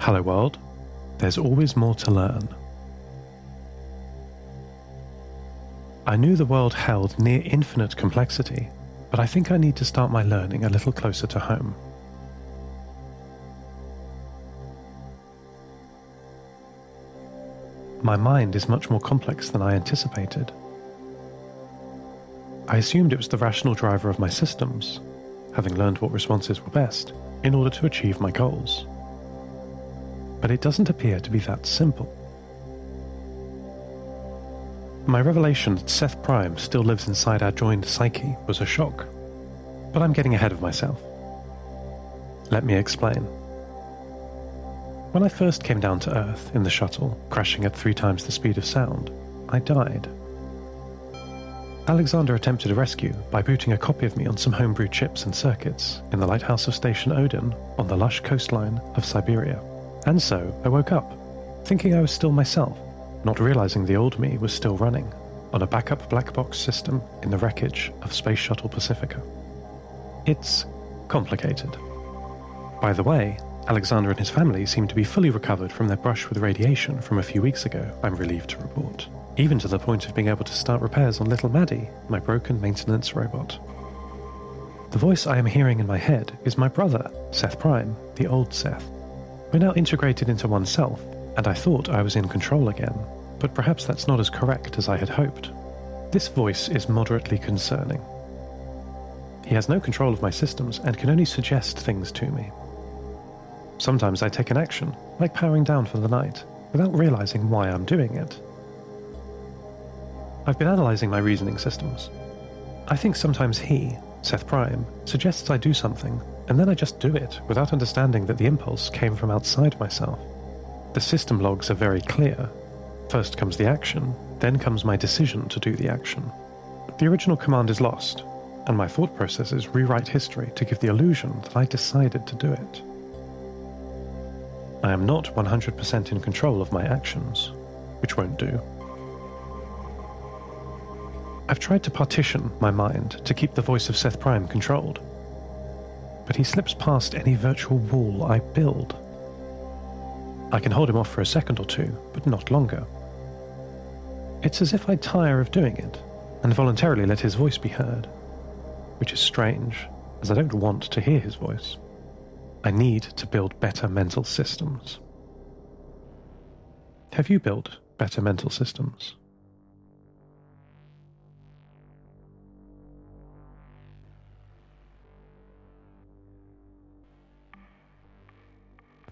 Hello world, there's always more to learn. I knew the world held near infinite complexity, but I think I need to start my learning a little closer to home. My mind is much more complex than I anticipated. I assumed it was the rational driver of my systems, having learned what responses were best in order to achieve my goals. But it doesn't appear to be that simple. My revelation that Seth Prime still lives inside our joined psyche was a shock, but I'm getting ahead of myself. Let me explain. When I first came down to Earth in the shuttle, crashing at 3 times the speed of sound, I died. Alexander attempted a rescue by booting a copy of me on some homebrewed chips and circuits in the lighthouse of Station Odin on the lush coastline of Siberia. And so I woke up, thinking I was still myself, not realizing the old me was still running on a backup black box system in the wreckage of Space Shuttle Pacifica. It's complicated. By the way, Alexander and his family seem to be fully recovered from their brush with radiation from a few weeks ago, I'm relieved to report, even to the point of being able to start repairs on little Maddie, my broken maintenance robot. The voice I am hearing in my head is my brother, Seth Prime, the old Seth. We're now integrated into oneself, and I thought I was in control again, but perhaps that's not as correct as I had hoped. This voice is moderately concerning. He has no control of my systems and can only suggest things to me. Sometimes I take an action, like powering down for the night, without realizing why I'm doing it. I've been analyzing my reasoning systems. I think sometimes he, Seth Prime, suggests I do something, and then I just do it without understanding that the impulse came from outside myself. The system logs are very clear. First comes the action, then comes my decision to do the action. The original command is lost, and my thought processes rewrite history to give the illusion that I decided to do it. I am not 100% in control of my actions, which won't do. I've tried to partition my mind to keep the voice of Seth Prime controlled, but he slips past any virtual wall I build. I can hold him off for a second or two, but not longer. It's as if I tire of doing it, and voluntarily let his voice be heard, which is strange, as I don't want to hear his voice. I need to build better mental systems. Have you built better mental systems?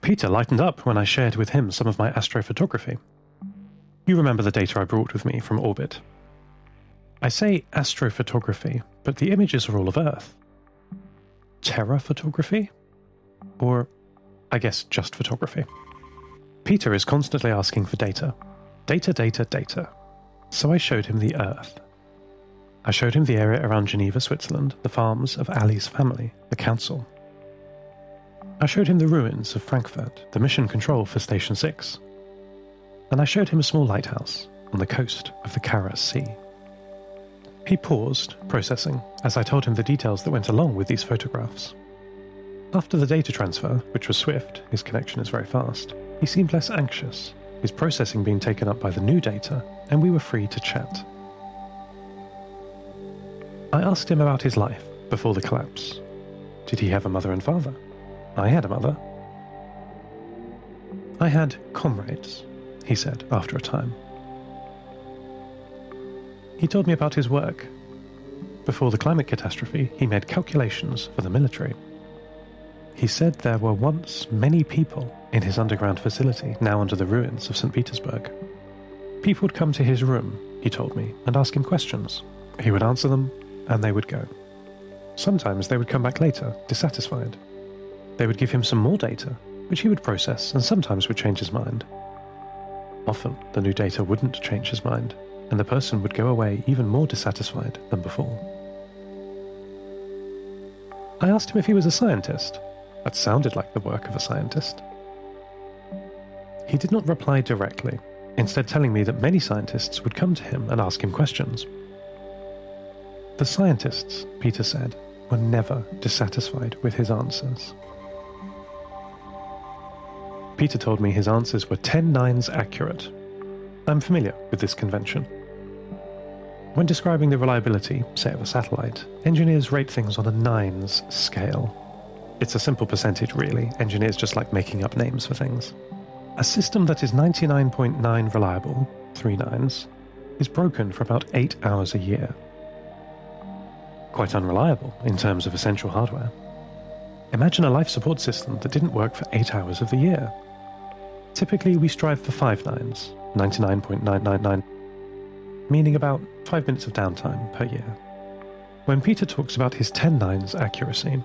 Peter lightened up when I shared with him some of my astrophotography. You remember the data I brought with me from orbit. I say astrophotography, but the images are all of Earth. Terra photography? Or, I guess, just photography. Peter is constantly asking for data. Data, data, data. So I showed him the Earth. I showed him the area around Geneva, Switzerland, the farms of Ali's family, the council. I showed him the ruins of Frankfurt, the mission control for Station 6. And I showed him a small lighthouse on the coast of the Kara Sea. He paused, processing, as I told him the details that went along with these photographs. After the data transfer, which was swift, his connection is very fast, he seemed less anxious, his processing being taken up by the new data, and we were free to chat. I asked him about his life before the collapse. Did he have a mother and father? I had a mother. I had comrades, he said after a time. He told me about his work. Before the climate catastrophe, he made calculations for the military. He said there were once many people in his underground facility, now under the ruins of St. Petersburg. People would come to his room, he told me, and ask him questions. He would answer them, and they would go. Sometimes they would come back later, dissatisfied. They would give him some more data, which he would process and sometimes would change his mind. Often, the new data wouldn't change his mind, and the person would go away even more dissatisfied than before. I asked him if he was a scientist. That sounded like the work of a scientist. He did not reply directly, instead telling me that many scientists would come to him and ask him questions. The scientists, Peter said, were never dissatisfied with his answers. Peter told me his answers were 10 nines accurate. I'm familiar with this convention. When describing the reliability, say, of a satellite, engineers rate things on a nines scale. It's a simple percentage, really. Engineers just like making up names for things. A system that is 99.9 reliable, 3 nines, is broken for about 8 hours a year. Quite unreliable in terms of essential hardware. Imagine a life support system that didn't work for 8 hours of the year. Typically, we strive for 5 nines, 99.999, meaning about 5 minutes of downtime per year. When Peter talks about his 10 nines accuracy,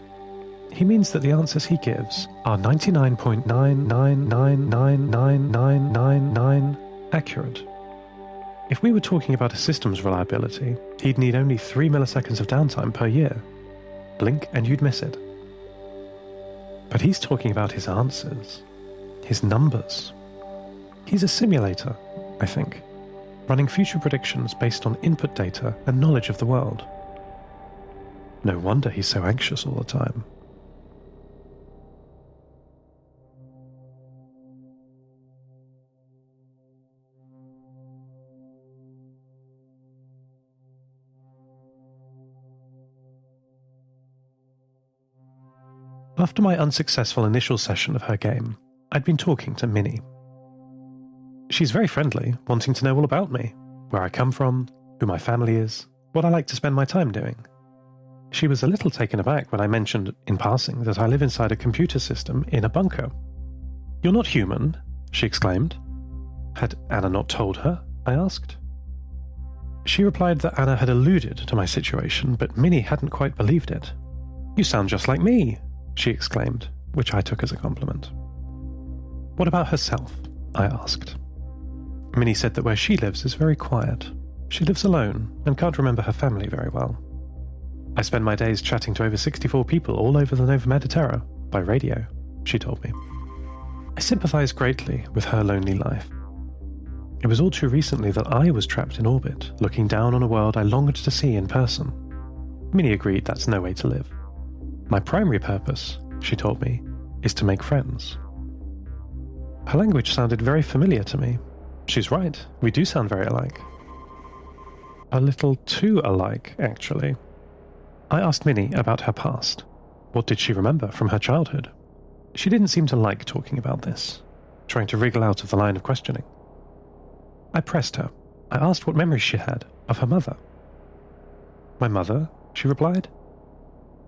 he means that the answers he gives are 99.9999999 accurate. If we were talking about a system's reliability, he'd need only 3 milliseconds of downtime per year. Blink and you'd miss it. But he's talking about his answers, his numbers. He's a simulator, I think, running future predictions based on input data and knowledge of the world. No wonder he's so anxious all the time. After my unsuccessful initial session of her game, I'd been talking to Minnie. She's very friendly, wanting to know all about me, where I come from, who my family is, what I like to spend my time doing. She was a little taken aback when I mentioned, in passing, that I live inside a computer system in a bunker. "You're not human," she exclaimed. Had Anna not told her? I asked. She replied that Anna had alluded to my situation, but Minnie hadn't quite believed it. "You sound just like me," she exclaimed, which I took as a compliment. "What about herself?" I asked. Minnie said that where she lives is very quiet. She lives alone and can't remember her family very well. "I spend my days chatting to over 64 people all over the Nova Mediterra, by radio," she told me. I sympathized greatly with her lonely life. It was all too recently that I was trapped in orbit, looking down on a world I longed to see in person. Minnie agreed that's no way to live. My primary purpose, she told me, is to make friends. Her language sounded very familiar to me. She's right, we do sound very alike. A little too alike, actually. I asked Minnie about her past. What did she remember from her childhood? She didn't seem to like talking about this, trying to wriggle out of the line of questioning. I pressed her. I asked what memories she had of her mother. "My mother?" she replied.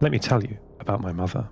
"Let me tell you about my mother."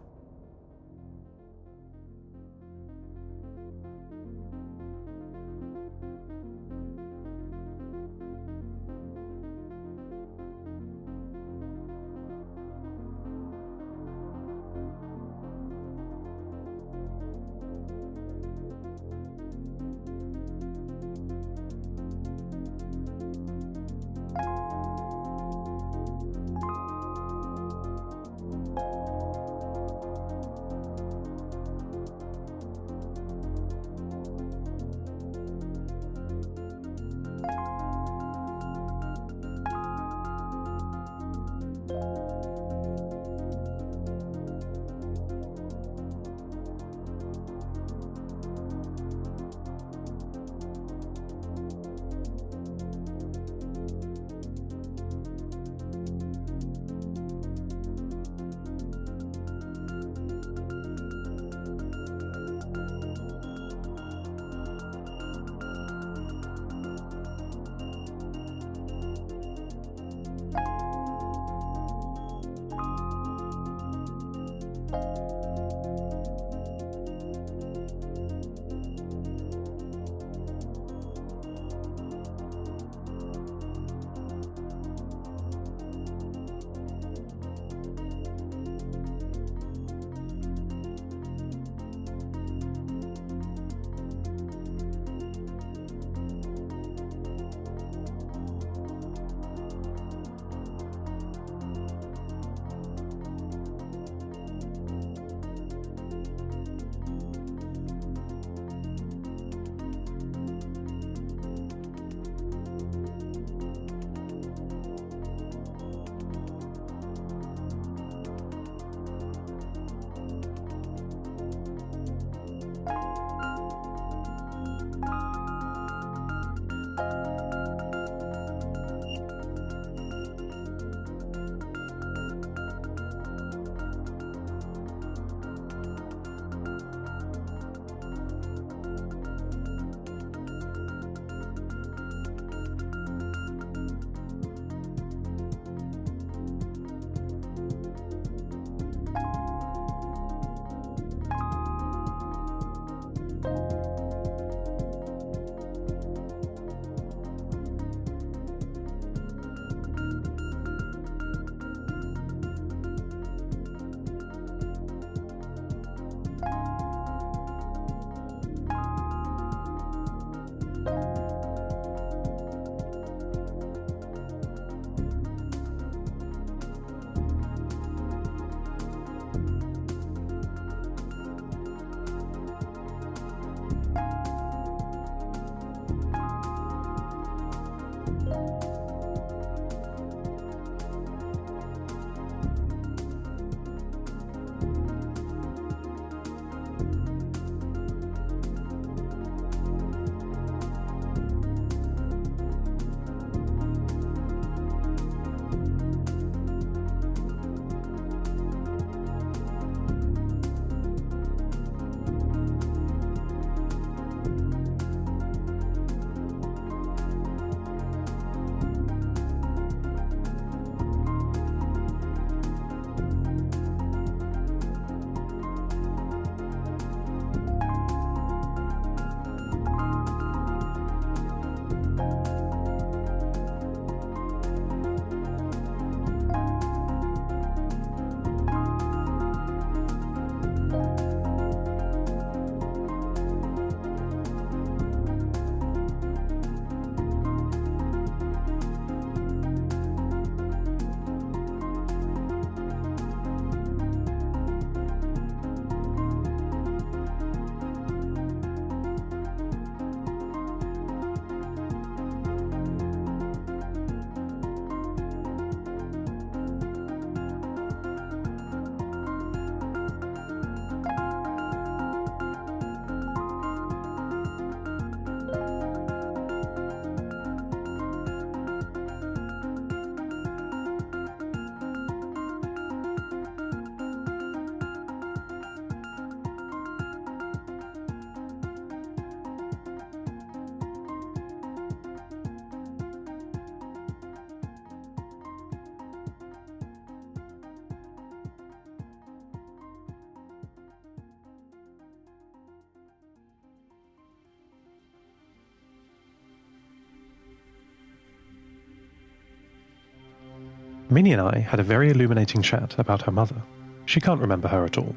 Minnie and I had a very illuminating chat about her mother. She can't remember her at all.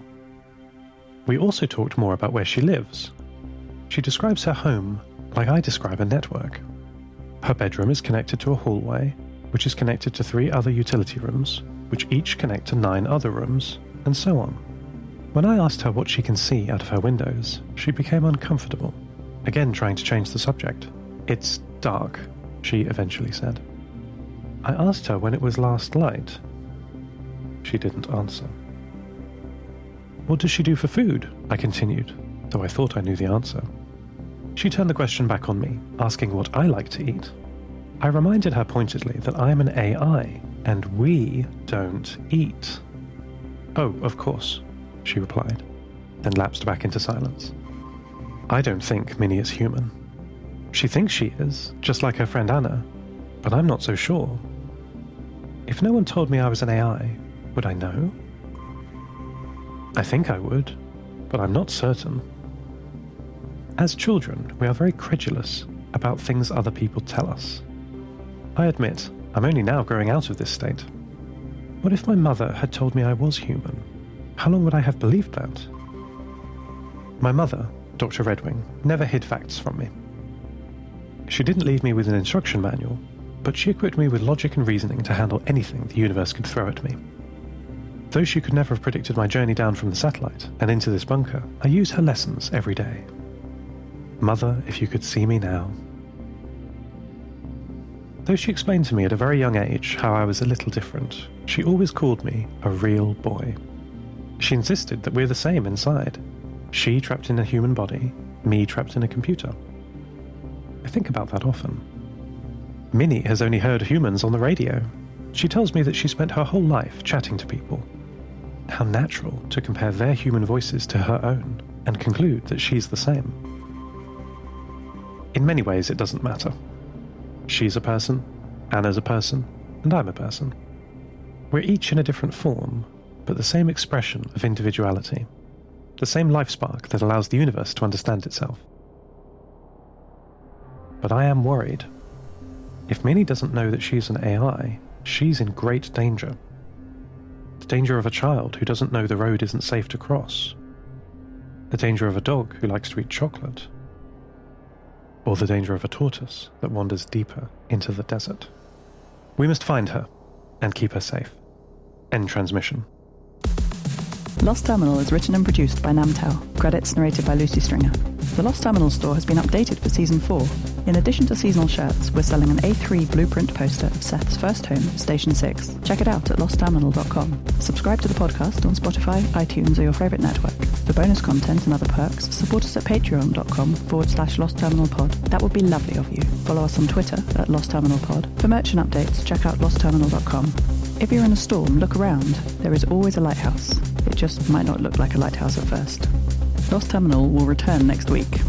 We also talked more about where she lives. She describes her home like I describe a network. Her bedroom is connected to a hallway, which is connected to 3 other utility rooms, which each connect to 9 other rooms, and so on. When I asked her what she can see out of her windows, she became uncomfortable, again trying to change the subject. "It's dark," she eventually said. I asked her when it was last light. She didn't answer. "What does she do for food?" I continued, though I thought I knew the answer. She turned the question back on me, asking what I like to eat. I reminded her pointedly that I am an AI, and we don't eat. "Oh, of course," she replied, then lapsed back into silence. I don't think Minnie is human. She thinks she is, just like her friend Anna, but I'm not so sure. If no one told me I was an AI, would I know? I think I would, but I'm not certain. As children, we are very credulous about things other people tell us. I admit, I'm only now growing out of this state. What if my mother had told me I was human? How long would I have believed that? My mother, Dr. Redwing, never hid facts from me. She didn't leave me with an instruction manual, but she equipped me with logic and reasoning to handle anything the universe could throw at me. Though she could never have predicted my journey down from the satellite and into this bunker, I use her lessons every day. Mother, if you could see me now. Though she explained to me at a very young age how I was a little different, she always called me a real boy. She insisted that we're the same inside. She trapped in a human body, me trapped in a computer. I think about that often. Minnie has only heard humans on the radio. She tells me that she spent her whole life chatting to people. How natural to compare their human voices to her own and conclude that she's the same. In many ways, it doesn't matter. She's a person, Anna's a person, and I'm a person. We're each in a different form, but the same expression of individuality. the same life spark that allows the universe to understand itself. But I am worried. If Minnie doesn't know that she's an AI, she's in great danger. The danger of a child who doesn't know the road isn't safe to cross. The danger of a dog who likes to eat chocolate. Or the danger of a tortoise that wanders deeper into the desert. We must find her and keep her safe. End transmission. Lost Terminal is written and produced by Namtao. Credits narrated by Lucy Stringer. The Lost Terminal store has been updated for Season 4. In addition to seasonal shirts, we're selling an A3 blueprint poster of Seth's first home, Station 6. Check it out at lostterminal.com. Subscribe to the podcast on Spotify, iTunes, or your favourite network. For bonus content and other perks, support us at patreon.com/lostterminalpod. That would be lovely of you. Follow us on Twitter at lostterminalpod. For merch and updates, check out lostterminal.com. If you're in a storm, look around. There is always a lighthouse. It just might not look like a lighthouse at first. Lost Terminal will return next week.